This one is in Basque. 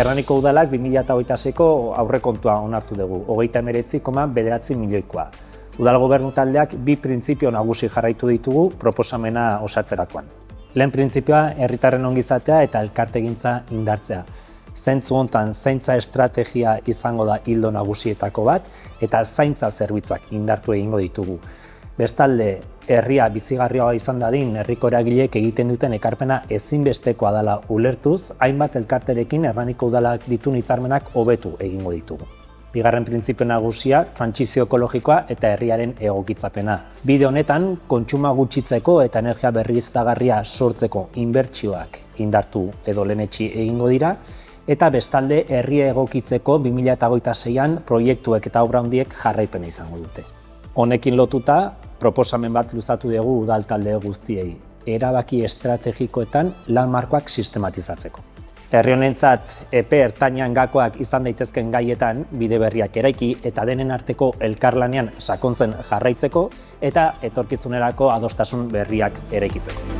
Hernaniko udalak 2026ko aurrekontua onartu dugu, 39,9 milioikoa. Udal gobernu taldeak bi printzipio nagusi jarraitu ditugu proposamena osatzerakoan. Lehen printzipioa herritarren ongizatea eta elkartegintza indartzea. Zentzu hontan zaintza estrategia izango da ildo nagusietako bat eta zaintza zerbitzuak indartu egingo ditugu. Bestalde, herria bizigarriagoa izan dadin herriko eragileek egiten duten ekarpena ezinbestekoa dela ulertuz, hainbat elkarterekin Hernaniko udalak dituen hitzarmenak hobetu egingo ditugu. Bigarren printzipio nagusia, trantsizio ekologikoa eta herriaren egokitzapena. Bide honetan, kontsumoa gutxitzeko eta energia berriztagarria sortzeko inbertsioak indartu edo lehenetsi egingo dira, eta bestalde herria egokitzeko 2026an proiektuek eta obra handiek jarraipena izango dute. Honekin lotuta, proposamen bat luzatu dugu udal talde guztiei, erabaki estrategikoetan lan markoak sistematizatzeko. Herri honentzat epe ertainean gakoak izan daitezken gaietan bide berriak eraiki eta denen arteko elkarlanean sakontzen jarraitzeko eta etorkizunerako adostasun berriak eraikitzeko.